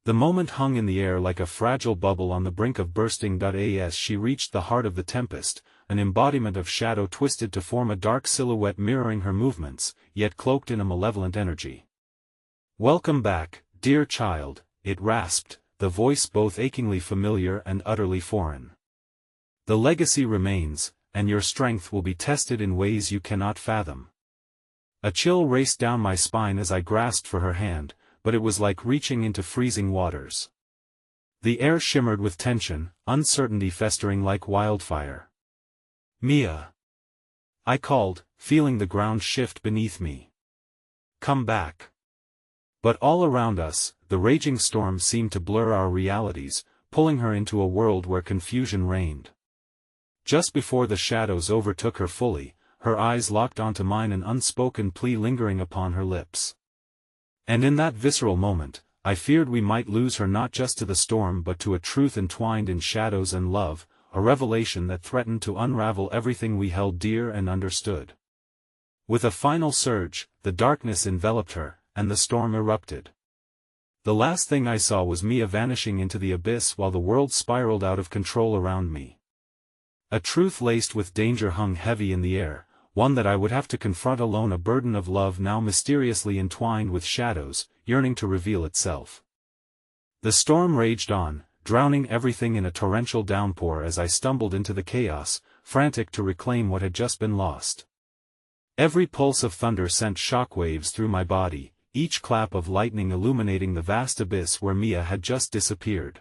The moment hung in the air like a fragile bubble on the brink of bursting. As she reached the heart of the tempest, an embodiment of shadow twisted to form a dark silhouette mirroring her movements, yet cloaked in a malevolent energy. "Welcome back, dear child," it rasped, the voice both achingly familiar and utterly foreign. "The legacy remains, and your strength will be tested in ways you cannot fathom." A chill raced down my spine as I grasped for her hand, but it was like reaching into freezing waters. The air shimmered with tension, uncertainty festering like wildfire. Mia. I called, feeling the ground shift beneath me. Come back. But all around us, the raging storm seemed to blur our realities, pulling her into a world where confusion reigned. Just before the shadows overtook her fully, her eyes locked onto mine, an unspoken plea lingering upon her lips. And in that visceral moment, I feared we might lose her, not just to the storm but to a truth entwined in shadows and love, a revelation that threatened to unravel everything we held dear and understood. With a final surge, the darkness enveloped her, and the storm erupted. The last thing I saw was Mia vanishing into the abyss while the world spiraled out of control around me. A truth laced with danger hung heavy in the air, one that I would have to confront alone, a burden of love now mysteriously entwined with shadows, yearning to reveal itself. The storm raged on, drowning everything in a torrential downpour as I stumbled into the chaos, frantic to reclaim what had just been lost. Every pulse of thunder sent shockwaves through my body, each clap of lightning illuminating the vast abyss where Mia had just disappeared.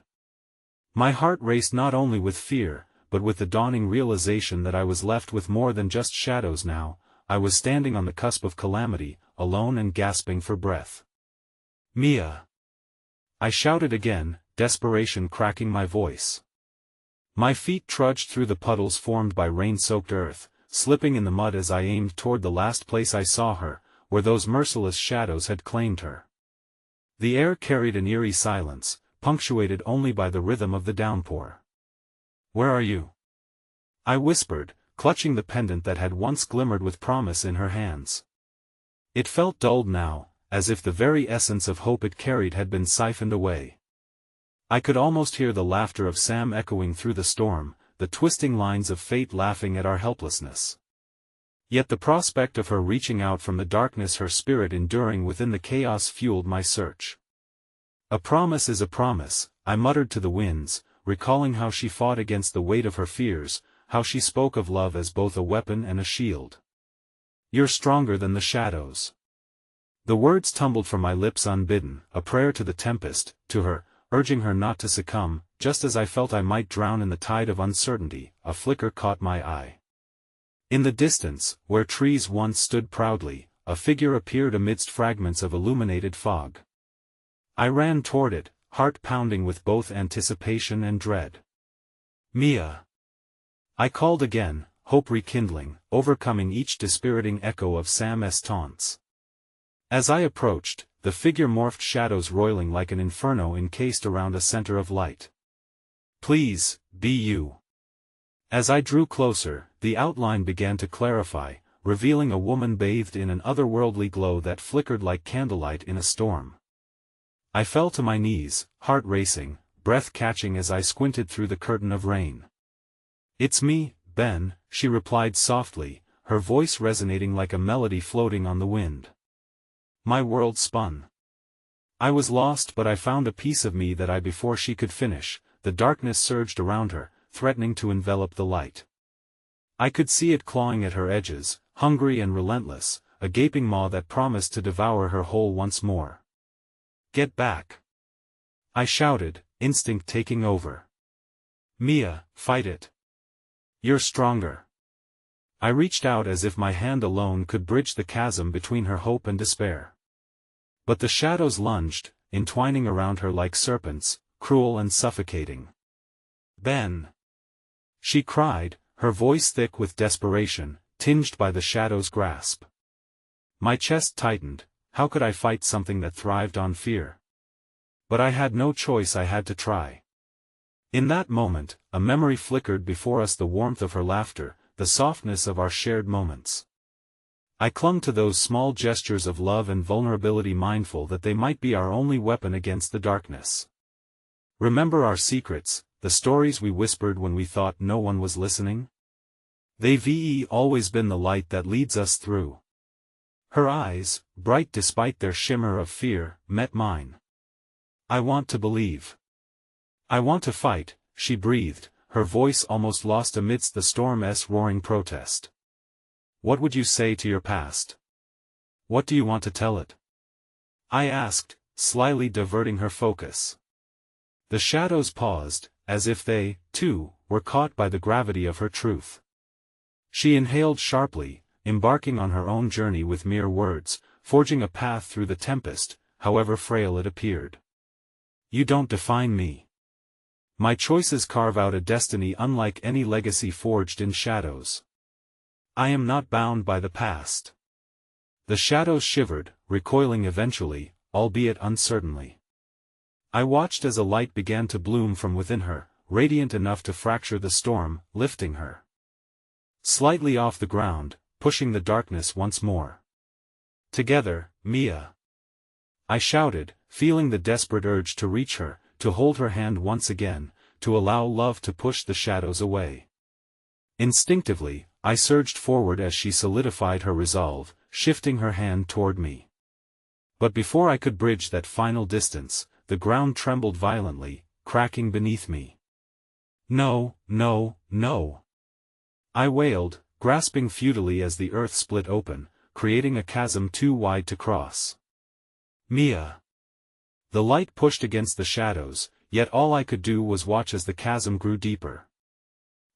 My heart raced not only with fear, but with the dawning realization that I was left with more than just shadows now. I was standing on the cusp of calamity, alone and gasping for breath. Mia! I shouted again, desperation cracking my voice. My feet trudged through the puddles formed by rain-soaked earth, slipping in the mud as I aimed toward the last place I saw her, where those merciless shadows had claimed her. The air carried an eerie silence, punctuated only by the rhythm of the downpour. "Where are you?" I whispered, clutching the pendant that had once glimmered with promise in her hands. It felt dulled now, as if the very essence of hope it carried had been siphoned away. I could almost hear the laughter of Sam echoing through the storm, the twisting lines of fate laughing at our helplessness. Yet the prospect of her reaching out from the darkness, her spirit enduring within the chaos, fueled my search. "A promise is a promise," I muttered to the winds, recalling how she fought against the weight of her fears, how she spoke of love as both a weapon and a shield. "You're stronger than the shadows." The words tumbled from my lips unbidden, a prayer to the tempest, to her, urging her not to succumb. Just as I felt I might drown in the tide of uncertainty, a flicker caught my eye. In the distance, where trees once stood proudly, a figure appeared amidst fragments of illuminated fog. I ran toward it, heart pounding with both anticipation and dread. "Mia!" I called again, hope rekindling, overcoming each dispiriting echo of Sam's taunts. As I approached, the figure morphed, shadows roiling like an inferno encased around a center of light. "Please, be you." As I drew closer, the outline began to clarify, revealing a woman bathed in an otherworldly glow that flickered like candlelight in a storm. I fell to my knees, heart racing, breath catching as I squinted through the curtain of rain. "It's me, Ben," she replied softly, her voice resonating like a melody floating on the wind. My world spun. I was lost, but I found a piece of me that I before she could finish. The darkness surged around her, threatening to envelop the light. I could see it clawing at her edges, hungry and relentless, a gaping maw that promised to devour her whole once more. "Get back!" I shouted, instinct taking over. "Mia, fight it. You're stronger." I reached out as if my hand alone could bridge the chasm between her hope and despair. But the shadows lunged, entwining around her like serpents, cruel and suffocating. "Ben!" she cried, her voice thick with desperation, tinged by the shadow's grasp. My chest tightened. How could I fight something that thrived on fear? But I had no choice, I had to try. In that moment, a memory flickered before us, the warmth of her laughter, the softness of our shared moments. I clung to those small gestures of love and vulnerability, mindful that they might be our only weapon against the darkness. Remember our secrets, the stories we whispered when we thought no one was listening? They've always been the light that leads us through. Her eyes, bright despite their shimmer of fear, met mine. "I want to believe. I want to fight," she breathed, her voice almost lost amidst the storm's roaring protest. "What would you say to your past? What do you want to tell it?" I asked, slyly diverting her focus. The shadows paused, as if they, too, were caught by the gravity of her truth. She inhaled sharply, embarking on her own journey with mere words, forging a path through the tempest, however frail it appeared. You don't define me. My choices carve out a destiny unlike any legacy forged in shadows. I am not bound by the past. The shadows shivered, recoiling eventually, albeit uncertainly. I watched as a light began to bloom from within her, radiant enough to fracture the storm, lifting her slightly off the ground, pushing the darkness once more. Together, Mia! I shouted, feeling the desperate urge to reach her, to hold her hand once again, to allow love to push the shadows away. Instinctively, I surged forward as she solidified her resolve, shifting her hand toward me. But before I could bridge that final distance, the ground trembled violently, cracking beneath me. No, no, no! I wailed, grasping futilely as the earth split open, creating a chasm too wide to cross. Mia! The light pushed against the shadows, yet all I could do was watch as the chasm grew deeper.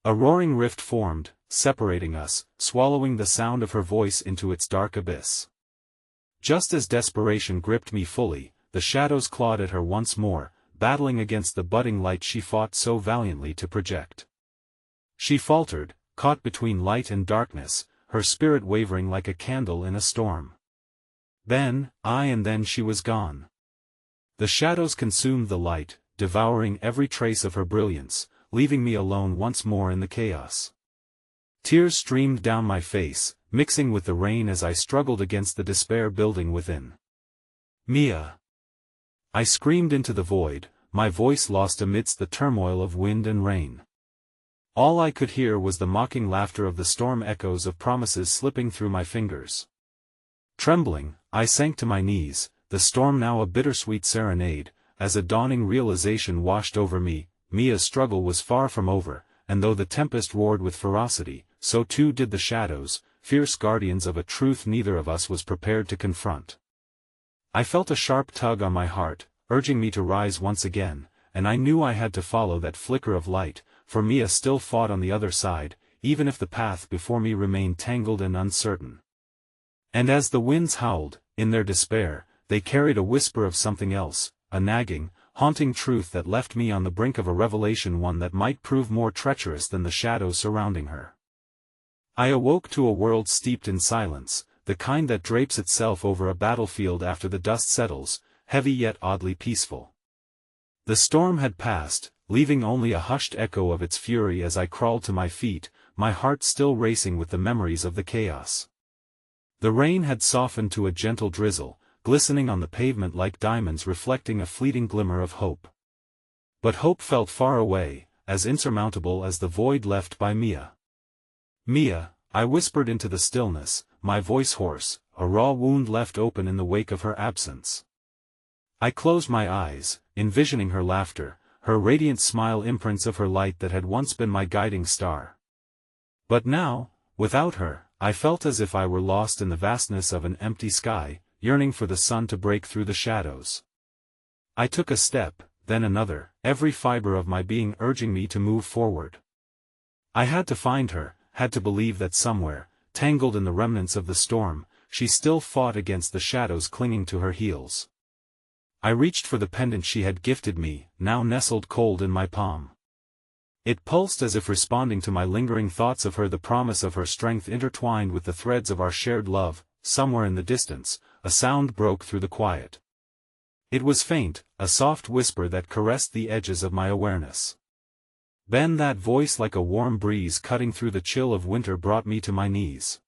A roaring rift formed, separating us, swallowing the sound of her voice into its dark abyss. Just as desperation gripped me fully, the shadows clawed at her once more, battling against the budding light she fought so valiantly to project. She faltered, caught between light and darkness, her spirit wavering like a candle in a storm. Then she was gone. The shadows consumed the light, devouring every trace of her brilliance, leaving me alone once more in the chaos. Tears streamed down my face, mixing with the rain as I struggled against the despair building within. Mia! I screamed into the void, my voice lost amidst the turmoil of wind and rain. All I could hear was the mocking laughter of the storm, echoes of promises slipping through my fingers. Trembling, I sank to my knees, the storm now a bittersweet serenade, as a dawning realization washed over me. Mia's struggle was far from over, and though the tempest roared with ferocity, so too did the shadows, fierce guardians of a truth neither of us was prepared to confront. I felt a sharp tug on my heart, urging me to rise once again, and I knew I had to follow that flicker of light, for Mia still fought on the other side, even if the path before me remained tangled and uncertain. And as the winds howled, in their despair, they carried a whisper of something else, a nagging, haunting truth that left me on the brink of a revelation, one that might prove more treacherous than the shadows surrounding her. I awoke to a world steeped in silence, the kind that drapes itself over a battlefield after the dust settles, heavy yet oddly peaceful. The storm had passed, leaving only a hushed echo of its fury as I crawled to my feet, my heart still racing with the memories of the chaos. The rain had softened to a gentle drizzle, glistening on the pavement like diamonds reflecting a fleeting glimmer of hope. But hope felt far away, as insurmountable as the void left by Mia. Mia, I whispered into the stillness, my voice hoarse, a raw wound left open in the wake of her absence. I closed my eyes, envisioning her laughter, her radiant smile, imprints of her light that had once been my guiding star. But now, without her, I felt as if I were lost in the vastness of an empty sky, yearning for the sun to break through the shadows. I took a step, then another, every fiber of my being urging me to move forward. I had to find her, had to believe that somewhere, tangled in the remnants of the storm, she still fought against the shadows clinging to her heels. I reached for the pendant she had gifted me, now nestled cold in my palm. It pulsed as if responding to my lingering thoughts of her, the promise of her strength intertwined with the threads of our shared love. Somewhere in the distance, a sound broke through the quiet. It was faint, a soft whisper that caressed the edges of my awareness. Then that voice, like a warm breeze cutting through the chill of winter, brought me to my knees.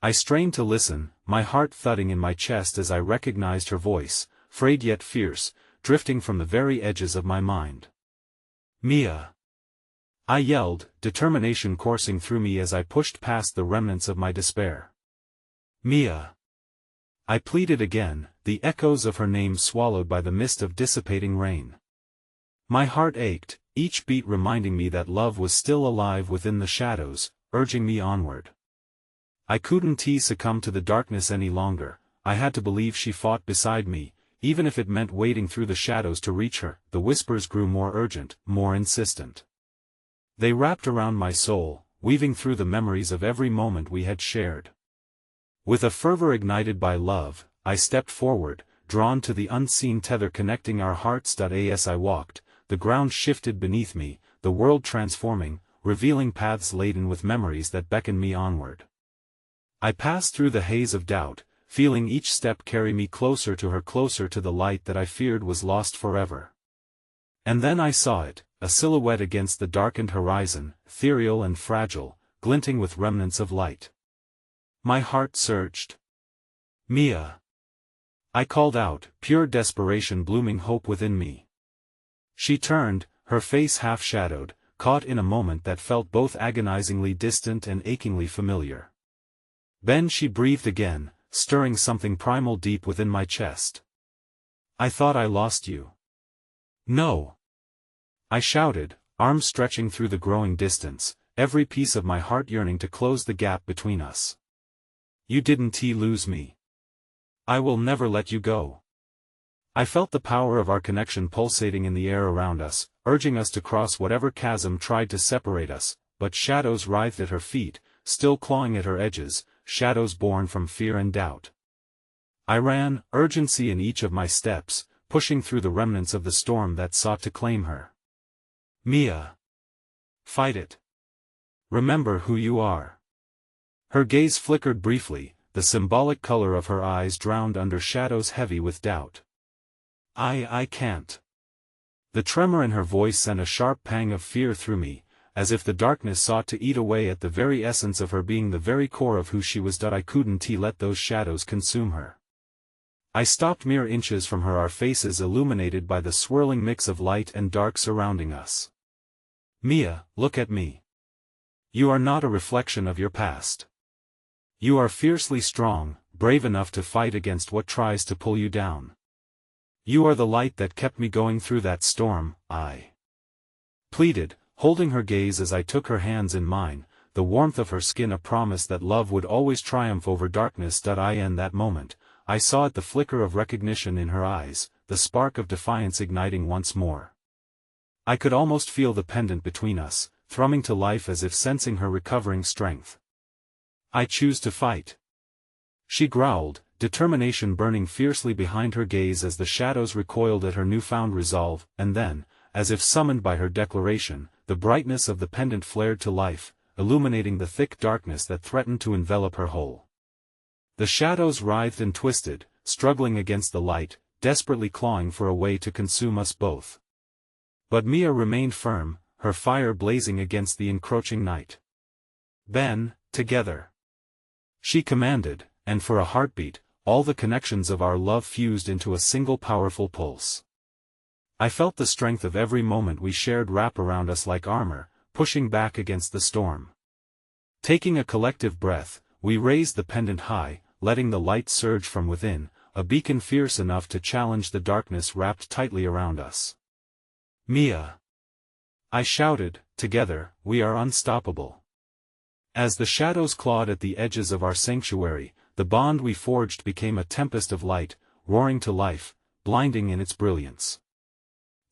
I strained to listen, my heart thudding in my chest as I recognized her voice, frayed yet fierce, drifting from the very edges of my mind. Mia! I yelled, determination coursing through me as I pushed past the remnants of my despair. Mia! I pleaded again, the echoes of her name swallowed by the mist of dissipating rain. My heart ached, each beat reminding me that love was still alive within the shadows, urging me onward. I couldn't succumb to the darkness any longer. I had to believe she fought beside me, even if it meant wading through the shadows to reach her. The whispers grew more urgent, more insistent. They wrapped around my soul, weaving through the memories of every moment we had shared. With a fervor ignited by love, I stepped forward, drawn to the unseen tether connecting our hearts. As I walked, the ground shifted beneath me, the world transforming, revealing paths laden with memories that beckoned me onward. I passed through the haze of doubt, feeling each step carry me closer to her, closer to the light that I feared was lost forever. And then I saw it, a silhouette against the darkened horizon, ethereal and fragile, glinting with remnants of light. My heart surged. "Mia!" I called out, pure desperation blooming hope within me. She turned, her face half-shadowed, caught in a moment that felt both agonizingly distant and achingly familiar. "Ben," she breathed again, stirring something primal deep within my chest. "I thought I lost you." "No!" I shouted, arms stretching through the growing distance, every piece of my heart yearning to close the gap between us. "You didn't lose me. I will never let you go." I felt the power of our connection pulsating in the air around us, urging us to cross whatever chasm tried to separate us, but shadows writhed at her feet, still clawing at her edges, shadows born from fear and doubt. I ran, urgency in each of my steps, pushing through the remnants of the storm that sought to claim her. "Mia! Fight it! Remember who you are." Her gaze flickered briefly, the symbolic color of her eyes drowned under shadows heavy with doubt. I can't." The tremor in her voice sent a sharp pang of fear through me, as if the darkness sought to eat away at the very essence of her being, the very core of who she was. I couldn't let those shadows consume her. I stopped mere inches from her, our faces illuminated by the swirling mix of light and dark surrounding us. "Mia, look at me. You are not a reflection of your past. You are fiercely strong, brave enough to fight against what tries to pull you down. You are the light that kept me going through that storm," I pleaded, holding her gaze as I took her hands in mine, the warmth of her skin a promise that love would always triumph over darkness. In that moment, I saw the flicker of recognition in her eyes, the spark of defiance igniting once more. I could almost feel the pendant between us, thrumming to life as if sensing her recovering strength. "I choose to fight," she growled, determination burning fiercely behind her gaze as the shadows recoiled at her newfound resolve, and then, as if summoned by her declaration, the brightness of the pendant flared to life, illuminating the thick darkness that threatened to envelop her whole. The shadows writhed and twisted, struggling against the light, desperately clawing for a way to consume us both. But Mia remained firm, her fire blazing against the encroaching night. "Ben, together!" she commanded, and for a heartbeat, all the connections of our love fused into a single powerful pulse. I felt the strength of every moment we shared wrap around us like armor, pushing back against the storm. Taking a collective breath, we raised the pendant high, letting the light surge from within, a beacon fierce enough to challenge the darkness wrapped tightly around us. "Mia!" I shouted, "Together, we are unstoppable." As the shadows clawed at the edges of our sanctuary, the bond we forged became a tempest of light, roaring to life, blinding in its brilliance.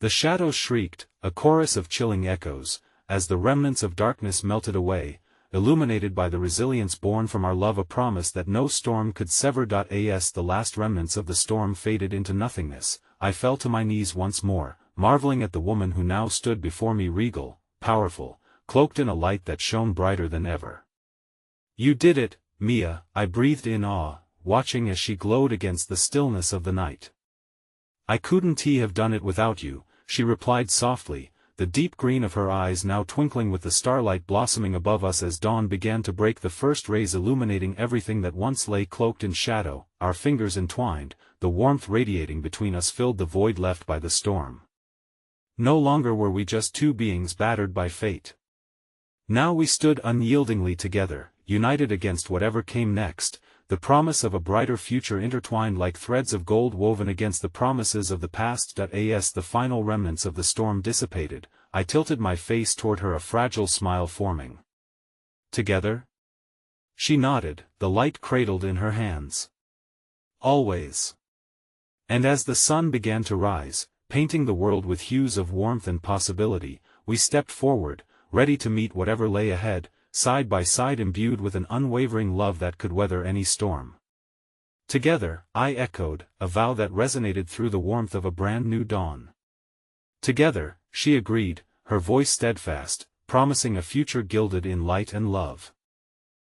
The shadows shrieked, a chorus of chilling echoes, as the remnants of darkness melted away, illuminated by the resilience born from our love, a promise that no storm could sever. As the last remnants of the storm faded into nothingness, I fell to my knees once more, marveling at the woman who now stood before me, regal, powerful, cloaked in a light that shone brighter than ever. "You did it, Mia," I breathed in awe, watching as she glowed against the stillness of the night. "I couldn't have done it without you," she replied softly, the deep green of her eyes now twinkling with the starlight blossoming above us as dawn began to break, the first rays illuminating everything that once lay cloaked in shadow. Our fingers entwined, the warmth radiating between us filled the void left by the storm. No longer were we just two beings battered by fate. Now we stood unyieldingly together, united against whatever came next, the promise of a brighter future intertwined like threads of gold woven against the promises of the past. As the final remnants of the storm dissipated, I tilted my face toward her, a fragile smile forming. "Together?" She nodded, the light cradled in her hands. "Always." And as the sun began to rise, painting the world with hues of warmth and possibility, we stepped forward, ready to meet whatever lay ahead, side by side imbued with an unwavering love that could weather any storm. Together, I echoed, a vow that resonated through the warmth of a brand new dawn. Together, she agreed, her voice steadfast, promising a future gilded in light and love.